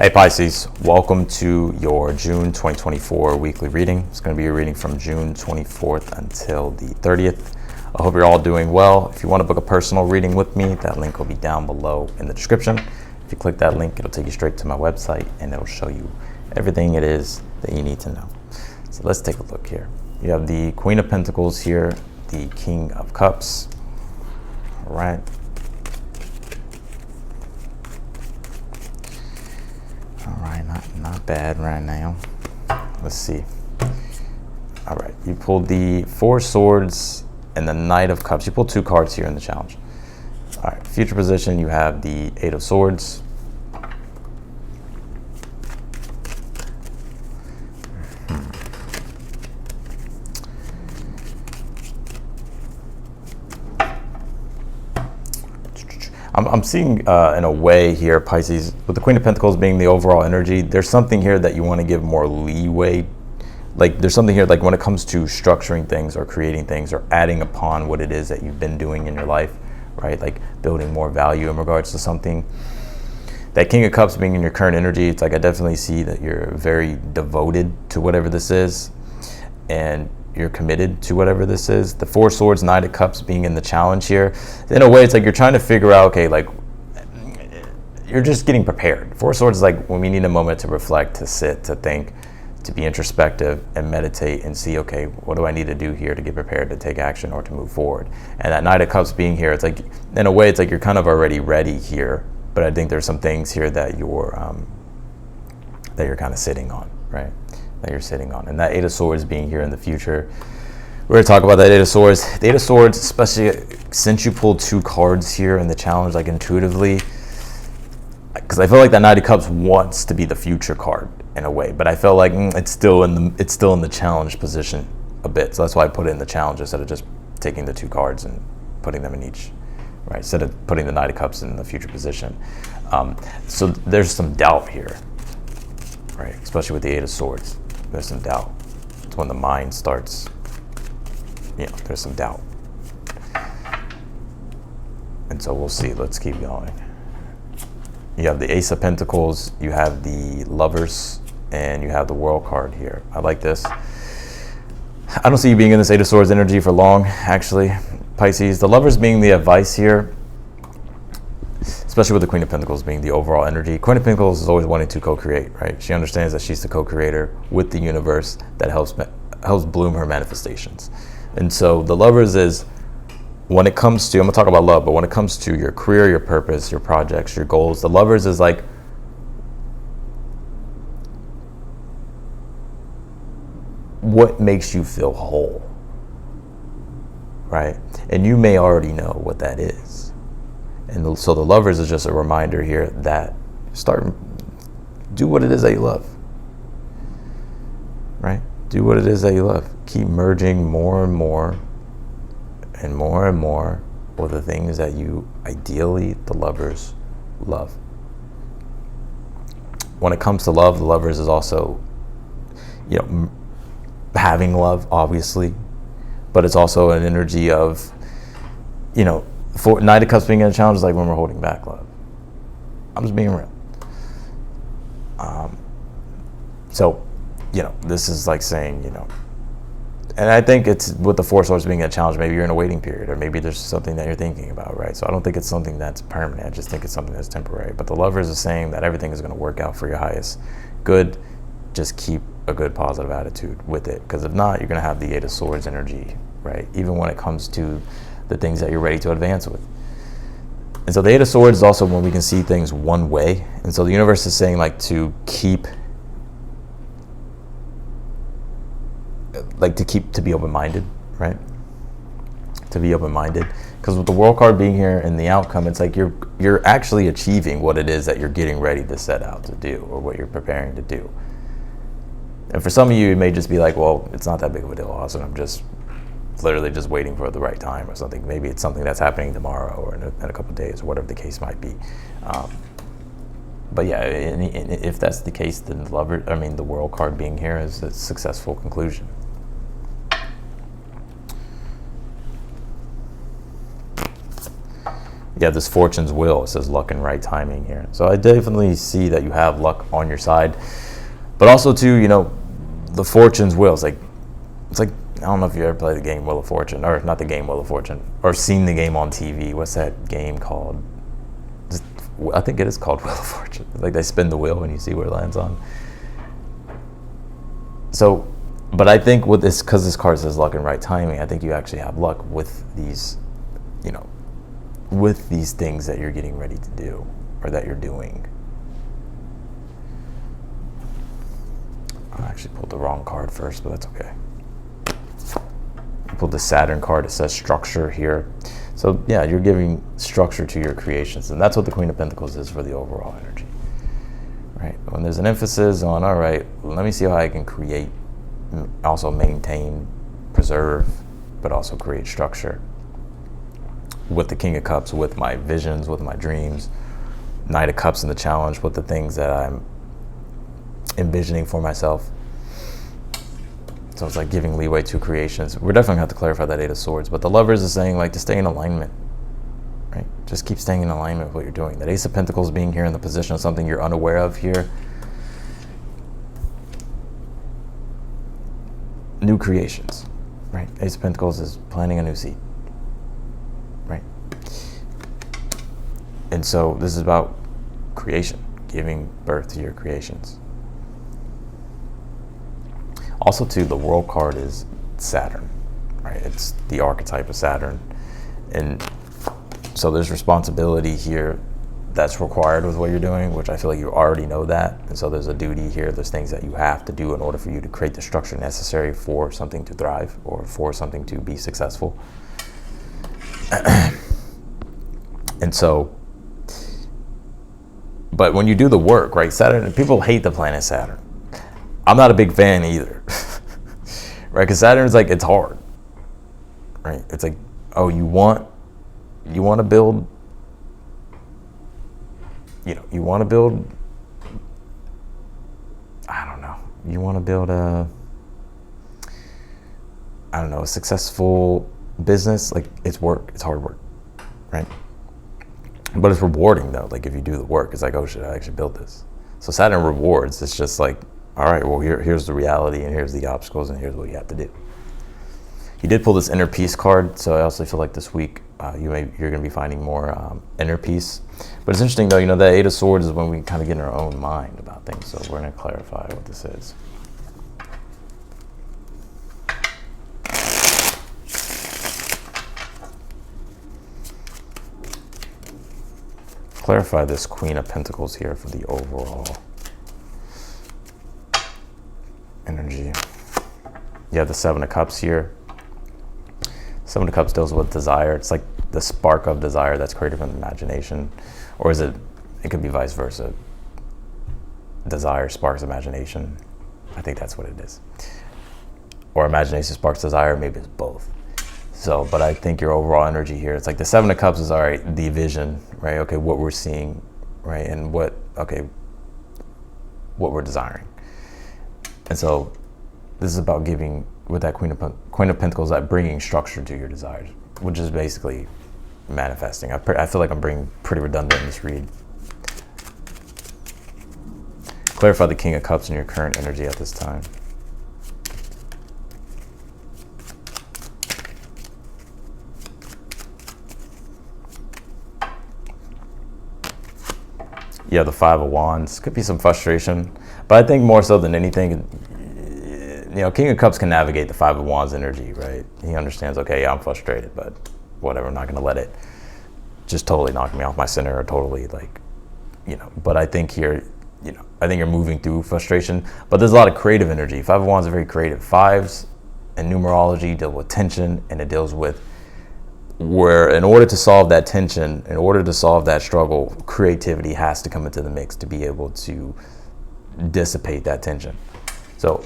Hey Pisces, welcome to your June 2024 weekly reading. It's going to be a reading from June 24th until the 30th. I hope you're all doing well. If you want to book a personal reading with me, that link will be down below in the description. If you click that link, it'll take you straight to my website and it'll show you everything it is that you need to know. So let's take a look here. You have the Queen of Pentacles here, the King of Cups. All right. All right, not bad right now. Let's see. All right, you pulled the Four Swords and the Knight of Cups. You pulled two cards here in the challenge. All right, future position, you have the Eight of Swords. I'm seeing in a way here, Pisces, with the Queen of Pentacles being the overall energy, there's something here that you want to give more leeway. Like there's something here, like when it comes to structuring things or creating things or adding upon what it is that you've been doing in your life, right? Like building more value in regards to something. That King of Cups being in your current energy, it's like I definitely see that you're very devoted to whatever this is. And you're committed to whatever this is. The Four Swords, Knight of Cups being in the challenge here. In a way, it's like you're trying to figure out, okay, like you're just getting prepared. Four Swords is like when we need a moment to reflect, to sit, to think, to be introspective and meditate and see, okay, what do I need to do here to get prepared to take action or to move forward? And that Knight of Cups being here, it's like, in a way, it's like you're kind of already ready here, but I think there's some things here that you're kind of sitting on, right? That you're sitting on. And that Eight of Swords being here in the future. We're going to talk about that Eight of Swords. The Eight of Swords, especially since you pulled two cards here in the challenge, like intuitively, because I feel like that Knight of Cups wants to be the future card in a way, but I feel like it's still in the challenge position a bit. So that's why I put it in the challenge instead of just taking the two cards and putting them in each, right? Instead of putting the Knight of Cups in the future position. So there's some doubt here, right? Especially with the Eight of Swords. There's some doubt. It's when the mind starts, there's some doubt. And so we'll see. Let's keep going. You have the Ace of Pentacles, you have the Lovers, and you have the World card here. I like this. I don't see you being in this Eight of Swords energy for long, actually, Pisces. The Lovers being the advice here, especially with the Queen of Pentacles being the overall energy. Queen of Pentacles is always wanting to co-create, right? She understands that she's the co-creator with the universe that helps bloom her manifestations. And so the Lovers is, when it comes to, I'm gonna talk about love, but when it comes to your career, your purpose, your projects, your goals, the Lovers is like, what makes you feel whole, right? And you may already know what that is. And so the Lovers is just a reminder here that do what it is that you love, right? Do what it is that you love. Keep merging more and more and more and more with the things that you ideally, the Lovers, love. When it comes to love, the Lovers is also, having love, obviously, but it's also an energy of, for Knight of Cups being in a challenge is like when we're holding back love. I'm just being real. So, this is like saying, and I think it's with the Four Swords being a challenge, maybe you're in a waiting period, or maybe there's something that you're thinking about, right? So I don't think it's something that's permanent. I just think it's something that's temporary. But the Lovers is saying that everything is going to work out for your highest good. Just keep a good positive attitude with it. Because if not, you're going to have the Eight of Swords energy, right? Even when it comes to the things that you're ready to advance with. And so the Eight of Swords is also when we can see things one way. And so the universe is saying to be open-minded, right? To be open-minded. Because with the World card being here and the outcome, it's like you're actually achieving what it is that you're getting ready to set out to do or what you're preparing to do. And for some of you, it may just be like, well, it's not that big of a deal, Austin. I'm just literally just waiting for the right time or something. Maybe it's something that's happening tomorrow or in a couple of days or whatever the case might be. But yeah, if that's the case, then the World card being here is a successful conclusion. Yeah, this fortune's will, it says luck and right timing here. So I definitely see that you have luck on your side, but also too, you know, the fortune's will. It's like I don't know if you ever played the game Wheel of Fortune, or not the game Wheel of Fortune, or seen the game on TV. What's that game called? I think it is called Wheel of Fortune. Like they spin the wheel and you see where it lands on. So, but I think with this, because this card says luck and right timing, I think you actually have luck with these, you know, with these things that you're getting ready to do or that you're doing. I actually pulled the wrong card first, but that's okay. I pulled the Saturn card. It says structure here. So yeah, you're giving structure to your creations, and that's what the Queen of Pentacles is for the overall energy, right? When there's an emphasis on, all right, let me see how I can create, also maintain, preserve, but also create structure. With the King of Cups, with my visions, with my dreams, Knight of Cups in the challenge, with the things that I'm envisioning for myself. So it's like giving leeway to creations. We're definitely gonna have to clarify that Eight of Swords, but the Lovers is saying like to stay in alignment, right? Just keep staying in alignment with what you're doing. That Ace of Pentacles being here in the position of something you're unaware of here. New creations, right? Ace of Pentacles is planting a new seed, right? And so this is about creation, giving birth to your creations. Also, too, the World card is Saturn, right? It's the archetype of Saturn. And so there's responsibility here that's required with what you're doing, which I feel like you already know that. And so there's a duty here. There's things that you have to do in order for you to create the structure necessary for something to thrive or for something to be successful. And so, but when you do the work, right? Saturn, people hate the planet Saturn. I'm not a big fan either, right? Because Saturn is like, it's hard, right? It's like, oh, you want to build, you want to build, I don't know, you want to build a successful business. Like, it's work, it's hard work, right? But it's rewarding though. Like if you do the work, it's like, oh shit, I actually built this. So Saturn rewards. It's just like, all right, well, here's the reality, and here's the obstacles, and here's what you have to do. You did pull this inner peace card, so I also feel like this week you're going to be finding more inner peace. But it's interesting though, that Eight of Swords is when we kind of get in our own mind about things. So we're going to clarify what this is. Clarify this Queen of Pentacles here for the overall energy. You have the Seven of Cups here. Seven of Cups deals with desire. It's like the spark of desire that's created from the imagination. Or it could be vice versa. Desire sparks imagination. I think that's what it is. Or imagination sparks desire, maybe it's both. So, but I think your overall energy here, it's like the Seven of Cups is, all right, the vision, right? Okay, what we're seeing, right? And what we're desiring. And so this is about giving, with that Queen of Pentacles, that bringing structure to your desires, which is basically manifesting. I feel like I'm being pretty redundant in this read. Clarify the King of Cups in your current energy at this time. Yeah, the Five of Wands. Could be some frustration, but I think more so than anything, King of Cups can navigate the Five of Wands energy, right? He understands, okay, yeah, I'm frustrated, but whatever, I'm not going to let it just totally knock me off my center or totally but I think here, I think you're moving through frustration, but there's a lot of creative energy. Five of Wands are very creative. Fives in numerology deal with tension, and it deals with where in order to solve that tension, in order to solve that struggle, creativity has to come into the mix to be able to dissipate that tension. So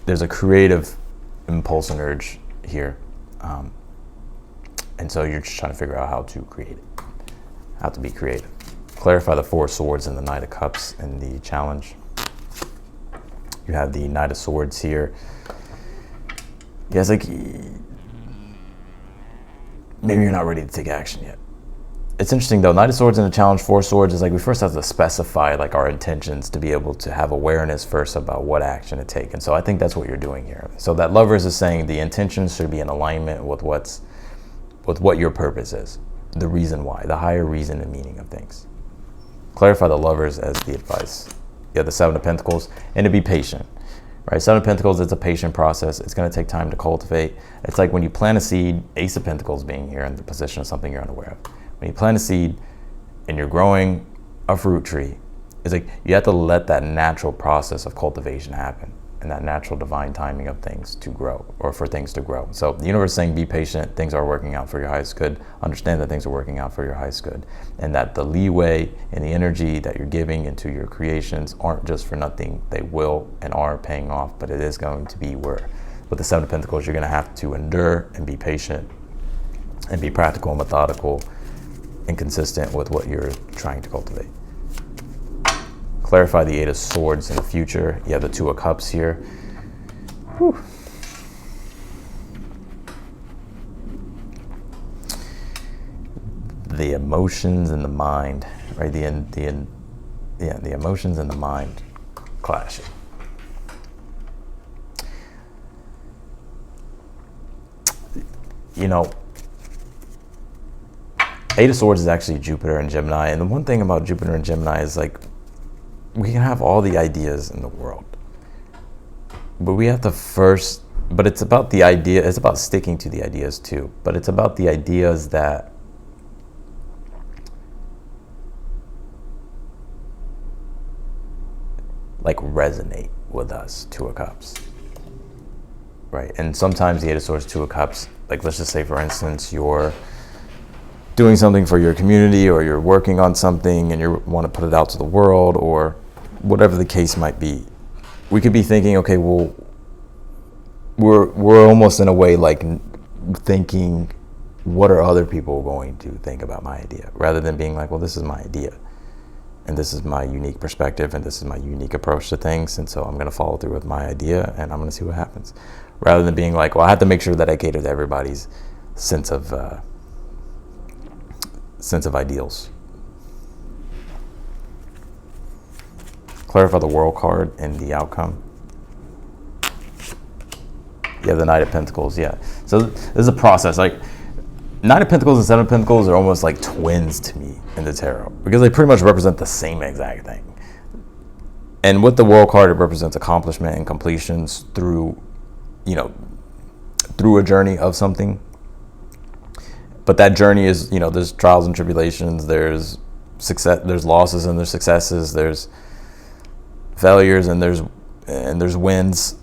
there's a creative impulse and urge here. And so you're just trying to figure out how to create it, how to be creative. Clarify the Four of Swords and the Knight of Cups in the challenge. You have the Knight of Swords here. Yeah, it's like maybe you're not ready to take action yet. it's interesting though, Knight of Swords and the Challenge, Four of Swords is like we first have to specify like our intentions to be able to have awareness first about what action to take. And so I think that's what you're doing here. So that Lovers is saying the intentions should be in alignment with what your purpose is, the reason why, the higher reason and meaning of things. Clarify the Lovers as the advice. You have the Seven of Pentacles, and to be patient, right? Seven of Pentacles, it's a patient process. It's going to take time to cultivate. It's like when you plant a seed, Ace of Pentacles being here in the position of something you're unaware of. When you plant a seed and you're growing a fruit tree, it's like you have to let that natural process of cultivation happen and that natural divine timing of things to grow, or for things to grow. So the universe is saying be patient, things are working out for your highest good. Understand that things are working out for your highest good, and that the leeway and the energy that you're giving into your creations aren't just for nothing. They will and are paying off, but it is going to be where with the Seven of Pentacles you're going to have to endure and be patient and be practical and methodical and consistent with what you're trying to cultivate. Clarify the Eight of Swords in the future. You have the Two of Cups here. Whew. The emotions and the mind, right? The emotions and the mind clashing. You know, Eight of Swords is actually Jupiter and Gemini, and the one thing about Jupiter and Gemini is like we can have all the ideas in the world, but we have to first, but it's about the idea, it's about sticking to the ideas too, but it's about the ideas that like resonate with us. Two of Cups, right? And sometimes the Eight of Swords, Two of Cups, like let's just say for instance you're doing something for your community, or you're working on something and you want to put it out to the world, or whatever the case might be. We could be thinking, okay, well, we're almost in a way like thinking, what are other people going to think about my idea? Rather than being like, well, this is my idea, and this is my unique perspective, and this is my unique approach to things, and so I'm going to follow through with my idea, and I'm going to see what happens. Rather than being like, well, I have to make sure that I cater to everybody's sense of ideals. Clarify the World card and the outcome. You have the Knight of Pentacles, yeah. So this is a process. Like Knight of Pentacles and Seven of Pentacles are almost like twins to me in the tarot, because they pretty much represent the same exact thing. And with the World card, it represents accomplishment and completions through, you know, through a journey of something. But that journey is, you know, there's trials and tribulations, there's success, there's losses and there's successes, there's failures and there's wins.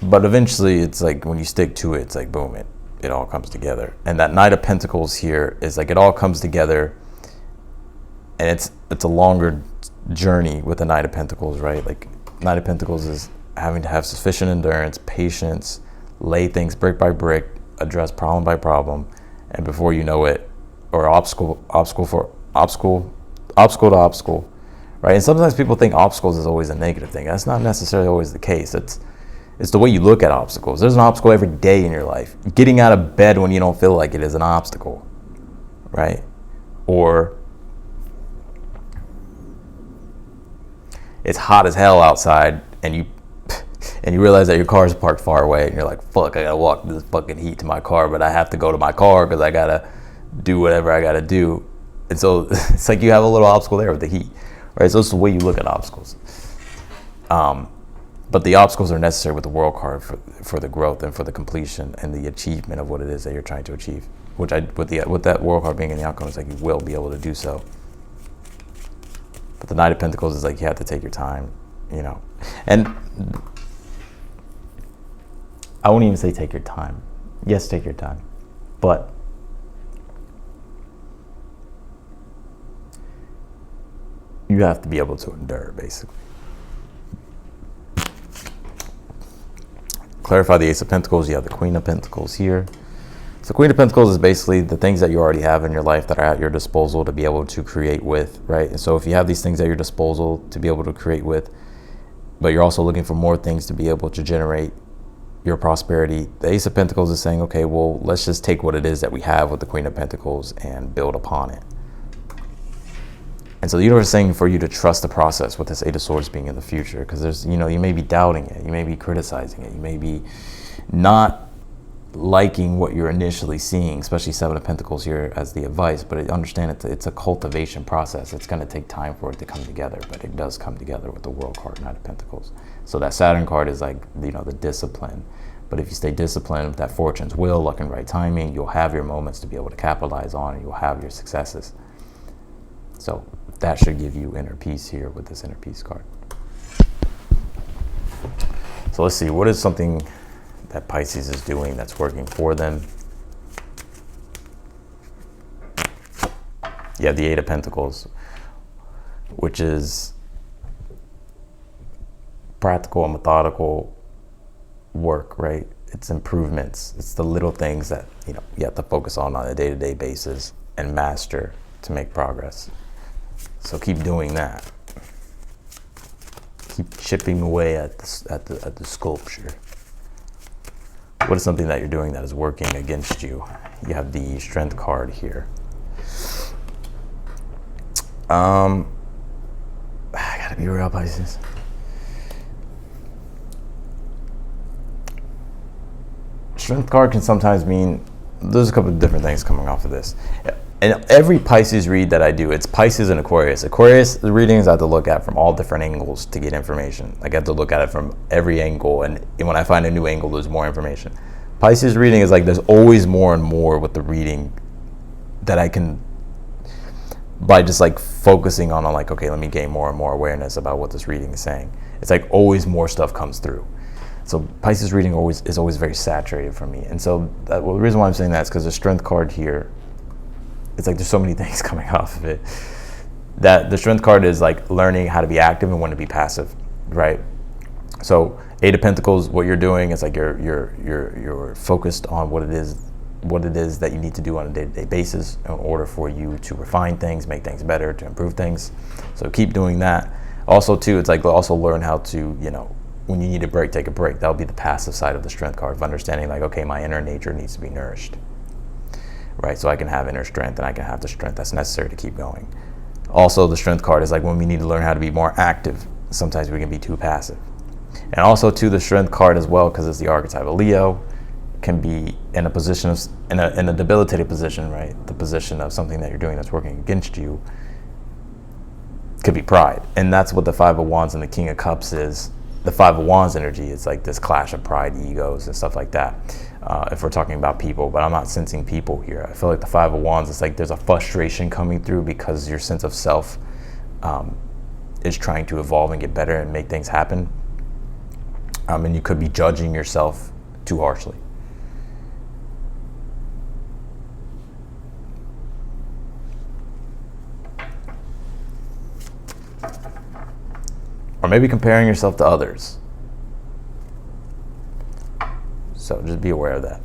But eventually it's like when you stick to it, it's like boom, it all comes together. And that Knight of Pentacles here is like it all comes together, and it's a longer journey with the Knight of Pentacles, right? Like Knight of Pentacles is having to have sufficient endurance, patience, lay things brick by brick, address problem by problem, and before you know it, or obstacle to obstacle, right? And sometimes people think obstacles is always a negative thing. That's not necessarily always the case. It's the way you look at obstacles. There's an obstacle every day in your life. Getting out of bed when you don't feel like it is an obstacle, right? Or it's hot as hell outside and you realize that your car is parked far away, and you're like, fuck, I gotta walk this fucking heat to my car, but I have to go to my car because I gotta do whatever I gotta do. And so it's like you have a little obstacle there with the heat, right? So it's the way you look at obstacles. But the obstacles are necessary with the World card for the growth and for the completion and the achievement of what it is that you're trying to achieve. With that World card being in the outcome, it's like you will be able to do so. But the Knight of Pentacles is like you have to take your time, you know. And I won't even say take your time. Yes, take your time. But you have to be able to endure, basically. Clarify the Ace of Pentacles. You have the Queen of Pentacles here. So Queen of Pentacles is basically the things that you already have in your life that are at your disposal to be able to create with, right? And so if you have these things at your disposal to be able to create with, but you're also looking for more things to be able to generate your prosperity. The Ace of Pentacles is saying, okay, well, let's just take what it is that we have with the Queen of Pentacles and build upon it. And so the universe is saying for you to trust the process with this Eight of Swords being in the future, because there's, you know, you may be doubting it, you may be criticizing it, you may be not liking what you're initially seeing, especially Seven of Pentacles here as the advice, but understand it's a cultivation process. It's going to take time for it to come together, but it does come together with the World card, Knight of Pentacles. So that Saturn card is like, you know, the discipline. But if you stay disciplined with that Fortune's will, luck and right timing, you'll have your moments to be able to capitalize on, and you'll have your successes. So that should give you inner peace here with this inner peace card. So let's see, what is something that Pisces is doing that's working for them? You have the Eight of Pentacles, which is practical and methodical work, right? It's improvements. It's the little things that, you know, you have to focus on a day-to-day basis and master to make progress. So keep doing that. Keep chipping away at the sculpture. What is something that you're doing that is working against you? You have the Strength card here. I gotta be real, Pisces. Strength card can sometimes mean, there's a couple of different things coming off of this. And every Pisces read that I do, it's Pisces and Aquarius. Aquarius, the readings I have to look at from all different angles to get information. I have to look at it from every angle, and when I find a new angle, there's more information. Pisces reading is like, there's always more and more with the reading that I can, by just like focusing on like, okay, let me gain more and more awareness about what this reading is saying. It's like always more stuff comes through. So Pisces reading is always very saturated for me. And so the reason why I'm saying that is because the Strength card here, it's like there's so many things coming off of it. That the Strength card is like learning how to be active and when to be passive, right? So Eight of Pentacles, what you're doing is like you're focused on what it is that you need to do on a day-to-day basis in order for you to refine things, make things better, to improve things. So keep doing that. Also too, it's like also learn how to, you know, when you need a break, take a break. That'll be the passive side of the Strength card, of understanding like, okay, my inner nature needs to be nourished, right? So I can have inner strength and I can have the strength that's necessary to keep going. Also, the Strength card is like when we need to learn how to be more active. Sometimes we can be too passive. And also too, the Strength card as well, because it's the archetype of Leo, can be in a position of, in a debilitated position, right? The position of something that you're doing that's working against you could be pride. And that's what the Five of Wands and the King of Cups is. The Five of Wands energy is like this clash of pride, egos, and stuff like that. If we're talking about people, but I'm not sensing people here. I feel like the Five of Wands, it's like there's a frustration coming through because your sense of self is trying to evolve and get better and make things happen. And you could be judging yourself too harshly. Or maybe comparing yourself to others. So just be aware of that.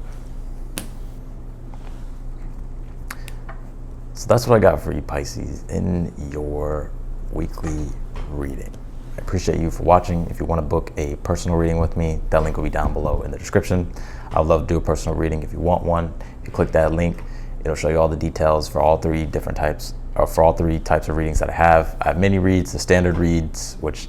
So that's what I got for you, Pisces, in your weekly reading. I appreciate you for watching. If you want to book a personal reading with me, that link will be down below in the description. I'd love to do a personal reading if you want one. If you click that link, it'll show you all the details for all three different types, or for all three types of readings that I have. I have mini reads, the standard reads, which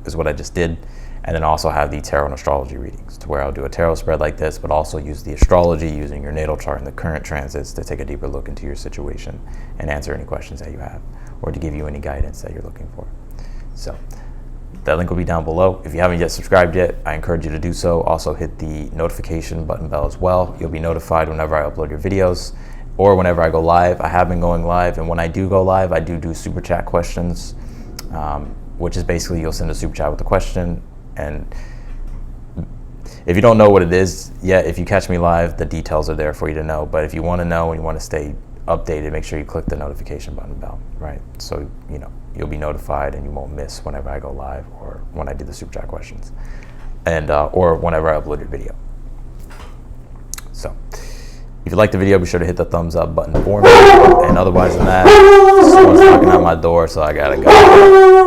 is what I just did, and then also have the tarot and astrology readings, to where I'll do a tarot spread like this, but also use the astrology using your natal chart and the current transits to take a deeper look into your situation and answer any questions that you have, or to give you any guidance that you're looking for. So that link will be down below. If you haven't yet subscribed yet, I encourage you to do so. Also hit the notification button bell as well. You'll be notified whenever I upload your videos or whenever I go live. I have been going live, and when I do go live, I do super chat questions, which is basically you'll send a super chat with a question. And if you don't know what it is yet, if you catch me live, the details are there for you to know. But if you want to know and you want to stay updated, make sure you click the notification button bell, right? So, you know, you'll be notified and you won't miss whenever I go live or when I do the super chat questions, and or whenever I upload your video. So if you like the video, be sure to hit the thumbs up button for me. And otherwise than that, someone's knocking on my door, so I gotta go.